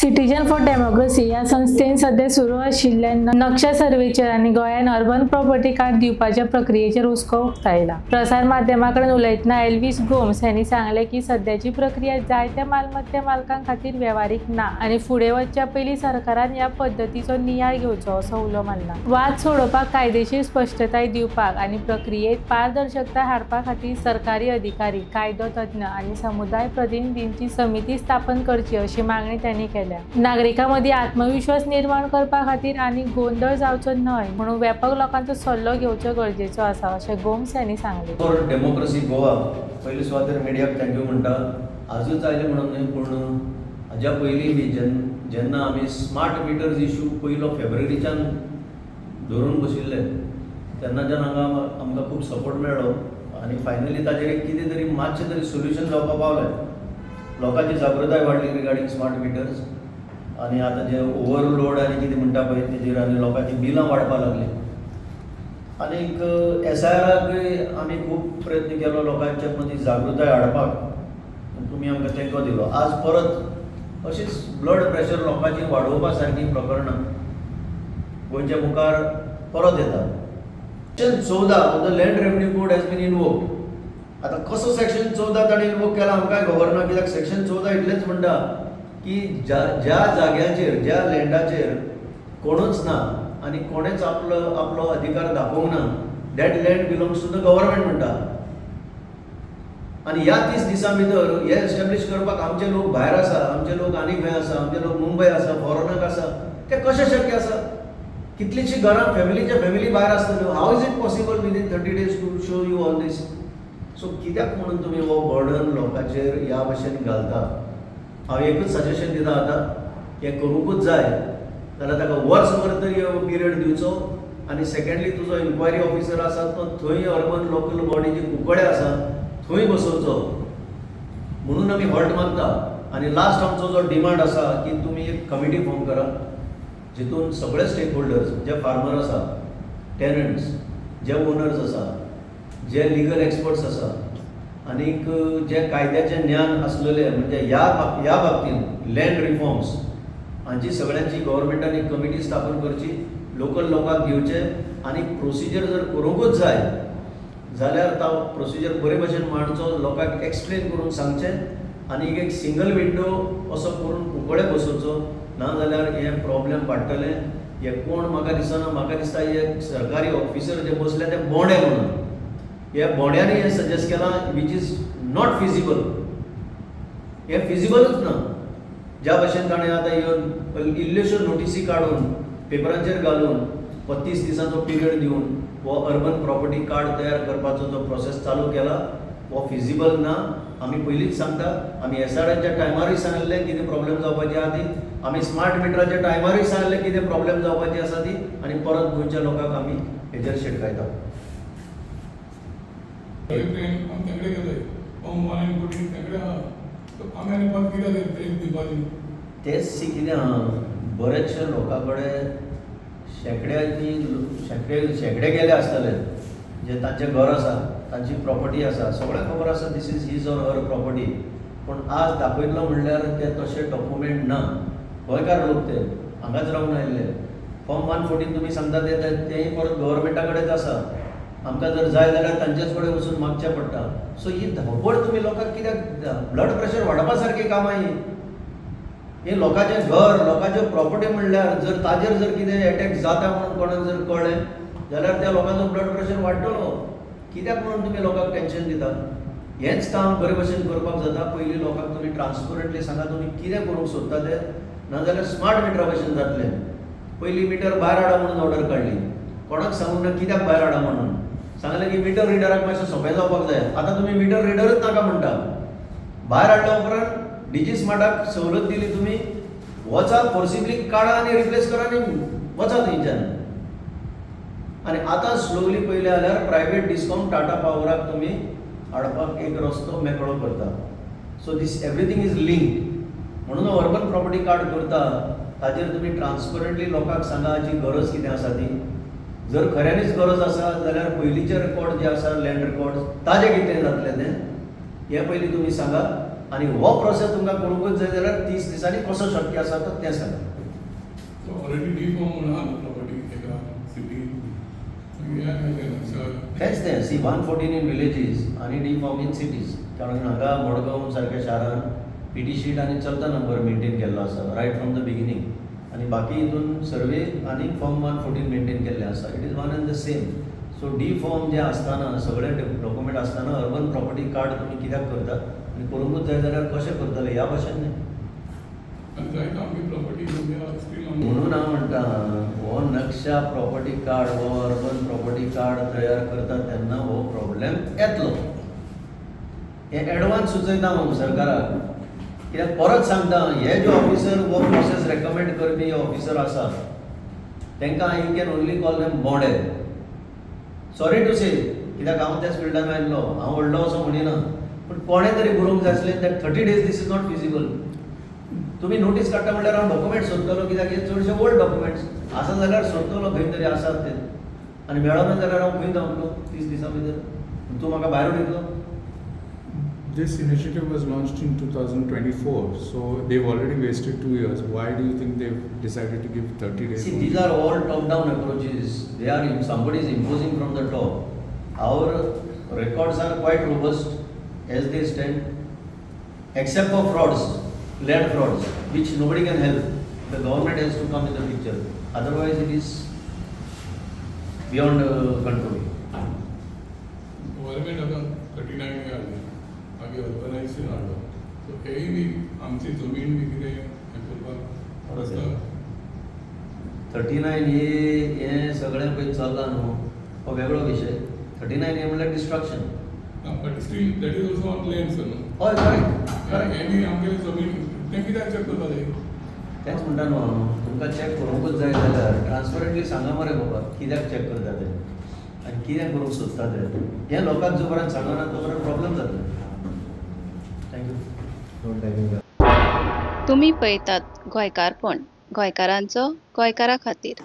Citizen for democracy या संस्थेन सध्या सुरू आशिल्ल्या नक्षा सर्वेचेर आनी गोंयान अर्बन प्रॉपर्टी कार्ड दिवपाच्या प्रक्रियेचेर हुस्को उक्तायला. प्रसार माध्यमांकडेन उलयतना एल्विस गोम्स हांणी सांगले की सध्याची प्रक्रिया जायत्या मालमत्ते मालकां खातीर वेव्हारीक ना आनी फुडें वचच्या पयलीं सरकारान ह्या पद्दतीचो नियाळ घेवचो असो उलो मारला. वाद सोडोवपाक कायदेशीर स्पश्टताय दिवपाक आनी प्रक्रियेत पारदर्शकता हाडपा खातीर सरकारी अधिकारी, कायदो तज्ञ आनी समुदाय प्रतिनिधींची समिती स्थापन करची अशी मागणी त्यांनी केल्या. नागरिकांमध्ये आत्मविश्वास निर्माण करपा खातीर आनी गोंधळ जावचो न्हय म्हणून व्यापक लोकांचो सल्लो घेवचो गरजेचो आसा अशें गोम्स हांणी सांगले. फॉर डेमोक्रेसी गोवा पयली सुवातेर मिडियाक थँक्यू म्हणटा. आजूच आयले म्हणून न्हय पूण हाज्या पयलीं बी जेन्ना आमी स्मार्ट मिटर्स इश्यू पयलो फेब्रुवारीच्यान धरून बशिल्ले तेन्नाच्यान हांगा आमकां खूब सपोर्ट मेळ्ळो आनी फायनली ताजेर एक कितें तरी मातशें तरी सोल्युशन जावपाक पावलें. लोकांची जागृताय वाडली रिगार्डींग स्मार्ट मिटर्स आनी आतां जे ओवरलोड आनी कितें म्हणटा पळय तेजेर आनी लोकांची बिलां वाडपाक लागली. आनीक SIRाक आमी खूब प्रयत्न केलो लोकांच्या मदीं जागृताय हाडपाक. तुमी आमकां तेंको दिलो. आज परत अशीच ब्लड प्रेशर लोकांची वाडोवपा सारकी प्रकरणां गोंयच्या मुखार परत येता. Section 14 of the land revenue code has been invoked. आतां कसो सेक्शन 14 ताणें इनवोक केला आमकांय खबर ना, कित्याक सेक्शन 14 इतलेंच म्हणटा की ज्या जाग्याचेर ज्या लँडाचेर कोणूच ना आनी कोणेच आपलो अधिकार दाखोवंक ना that land belongs to the government म्हणटा. आनी ह्या 30 दिसां भितर हे एस्टॅब्लीश करपाक आमचे लोक भायर आसा, आमचे लोक आनी खंय आसा, आमचे लोक मुंबय आसा, फॉरनाक आसा. तें कशें शक्य आसा? कितलींशीं घरां फॅमिली भायर आसतल्यो. How is it possible within 30 days to show you all this? So कित्याक म्हणून तुमी हो बर्डन लोकांचेर ह्या भशेन घालता? हांव एकूच सजेशन दिता आतां, हें करूंकूच जाय जाल्यार ताका वर्सभर तरी पिरियड दिवचो. आनी सेकंडली तुजो इन्क्वायरी ऑफिसर आसा तो थंय अर्बन लोकल बॉडी जी कुंकळे आसा थंय बसोवचो म्हणून आमी हॉल्ट मारता. आनी लास्ट आमचो जो डिमांड आसा की तुमी एक कमिटी फॉर्म करा जितून सगळे स्टेक होल्डर्स, जे फार्मर आसा, टेनंट्स, जे ओनर्स आसा, जे लिगल एक्सपर्ट्स आसा आनीक जे कायद्याचें ज्ञान आसलेले म्हणजे ह्या बाबतींत लँड रिफॉर्म्स हांची सगळ्यांची गव्हर्मेंटान एक कमिटी स्थापन करची, लोकल लोकांक घेवचे आनी प्रोसिजर जर करूंकूच जाय जाल्यार तो प्रोसिजर बरे भशेन मांडचो, लोकांक एक्सप्लेन करून सांगचें आनी एक सिंगल विंडो असो करून कुंकळे बसोवचो. नाजाल्यार हे प्रॉब्लेम वाडटले. हे कोण म्हाका दिसता हे सरकारी ऑफिसर जे बसले ते बोंडे म्हणून. हे बोंड्यांनी हें सजेस्ट केलां वीच इज नॉट फिजिबल. हे फिजिबलूच ना. ज्या भशेन ताणें आतां येवन इल्ल्योश्यो नोटिसी काडून पेपरांचेर घालून 35 दिसांचो पिरियड दिवन हो अर्बन प्रॉपर्टी कार्ड तयार करपाचो जो प्रोसेस चालू केला हो फिजिबल ना. आमी पयलींच सांगता, आमी SIRाच्या टायमारूय सांगलें कितें प्रॉब्लेम जावपाची आहा ती, आमी स्मार्ट मिटराच्या टायमारूय सांगलें कितें प्रॉब्लेम जावपाची आसा ती, आनी परत गोंयच्या लोकांक आमी हेजेर शिटकायता. तेच कितें आहा, बरेचशे लोकां कडेन शेकडे गेले आसतले जे तांचें घर आसा, तांची प्रॉपर्टी आसा, सगळ्यांक खबर आसा this is his or her property. पूण आज दाखयतलो म्हणल्यार ते तशे डॉक्युमेंट ना. गोंयकार लोक ते हांगाच रावून आयिल्ले. फॉर्म 114 तुमी सांगता तेंय परत गव्हर्मेंटा कडेच आसा. आमकां जर जाय जाल्यार तांचेच कडेन वचून मागचें पडटा. सो ही धांवपळ तुमी लोकांक कित्याक? ब्लड प्रेशर वाडपा सारकी कामां ही. हे लोकांचें घर, लोकांच्यो प्रॉपर्टी म्हणल्यार जर ताजेर जर कितें एटॅक जाता म्हणून कोणाक जर कळ्ळें जाल्यार त्या लोकांचो ब्लड प्रेशर वाडटलो. कित्याक म्हणून तुमी लोकांक टेन्शन दिता? हेंच काम बरे भशेन करपाक जाता. पयलीं लोकांक तुमी ट्रान्सपरंटली सांगा तुमी कितें करूंक सोदता ते, नाजाल्यार स्मार्ट मिटरा भशेन जातलें. पयलीं मिटर भायर हाडा म्हणून ऑर्डर काडली, कोणाक सांगूंक ना कित्याक भायर हाडा म्हणून. सांगलें की मिटर रिडराक मातशें सोंपें जावपाक जाय. आतां तुमी मिटर रिडरूच नाका म्हणटा. भायर हाडल्या उपरांत डिजी स्मार्टाक सवलत दिली तुमी, वचा फोर्सिबली काडा आनी रिप्लेस करा आनी वचा थंयच्यान. आनी आतां स्लोली पयलें जाल्यार प्रायवेट डिस्कॉम टाटा पावराक तुमी हाडपाक एक रस्तो मेकळो करता. So this everything is linked. म्हणून अर्बन प्रॉपर्टी कार्ड करता ताजेर तुमी ट्रान्सपरंटली लोकांक सांगा हाची गरज कितें आसा ती. जर खऱ्यांनीच गरज आसा जाल्यार पयलींचे रेकॉर्ड जे आसा लँड रेकॉर्ड ताजें कितें जातलें तें हें पयलीं तुमी सांगा. आनी हो प्रोसेस तुमकां करूंकच जाय जाल्यार 30 दिसांनी कसो शक्य आसा तो तें सांगा. ऑलरेडी डिफॉर्म म्हणून आहा प्रॉपर्टी एका सिटी तेंच तें सी 114 इन विलेजीस आनी डिफॉर्म इन सिटीज. कारण हांगा मडगांव सारक्या शारान पीटी शीट आनी चलता नंबर मेंटेन केल्लो आसा रायट फ्रॉम द बिगिनींग. आनी बाकी हितून सर्वे आनी फॉर्म 114 मेंटेन केल्ले आसा. It is one end the same. So D form जे आसतना सगळे डॉक्युमेंट आसतना अर्बन प्रॉपर्टी कार्ड तुमी कित्याक करतात आनी करूंकूच जाय जाल्यार कशें करतले ह्या भाशेन न्ही. प्रॉपर्टी म्हणून हांव म्हणटा हो नक्षा प्रॉपर्टी कार्ड हो अर्बन प्रॉपर्टी कार्ड तयार करता तेन्ना हो प्रॉब्लेम येतलो. हे एडवान्स सुचयता हांव सरकाराक. कित्याक परत सांगता हे जे ऑफिसर हो प्रोसेस रेकमेंड करपी ऑफिसर आसा तांकां I can only call them बोंडे. सॉरी टू से कित्याक हांव त्याच फिल्डान आयिल्लो हांव व्हडलो असो म्हणिना पूण कोणें तरी बरोवंक जाय आसलें that 30 days this is not feasible. तुमी नोटीस काडटा म्हणल्यार हांव डॉक्युमेंट सोदतलो कित्याक हे चडशे ओल्ड डॉक्युमेंट्स आसा जाल्यार सोदतलो खंय तरी आसात ते आनी मेळना जाल्यार हांव खंय धांवतलो 30 दिसां भितर. तूं म्हाका भायर उडयतलो. This initiative was launched in 2024, so they've already wasted 2 years. Why do you think they've decided to give 30 days? See, these are all top-down approaches. They are somebody is imposing from the top. Our records are quite robust as they stand, except for frauds, land frauds, which nobody can help. The government has to come in the picture. Otherwise, it is beyond control. Government आता 39 हाडली मागीर organisation हाडलो. So हेय बी आमची जमीन बी कितें हें करपाक आसता. 39 हे सगळें पळय चल्लां न्हू हो वेगळो विशय. 39 हे म्हणल्यार destruction. But still that is also on land sir न्हू. हय करेक्ट करेक्ट. हें बी आमगेली जमीन तें कित्याक चॅक करपाक जाय. तेंच म्हणटा न्हू हांव तुमकां चॅक करूंकूच जाय जाल्यार ट्रान्सपरंटली सांगा मरे बाबा कित्याक चॅक करता ते आनी कित्याक करूंक सोदता ते. हें लोकांक जो पर्यंत सांगना तो पर्यंत प्रॉब्लेम जातलो. थँक्यू. तुम्ही पळयतात गोंयकारपण गोंयकारांचो गोंयकारा खातीर.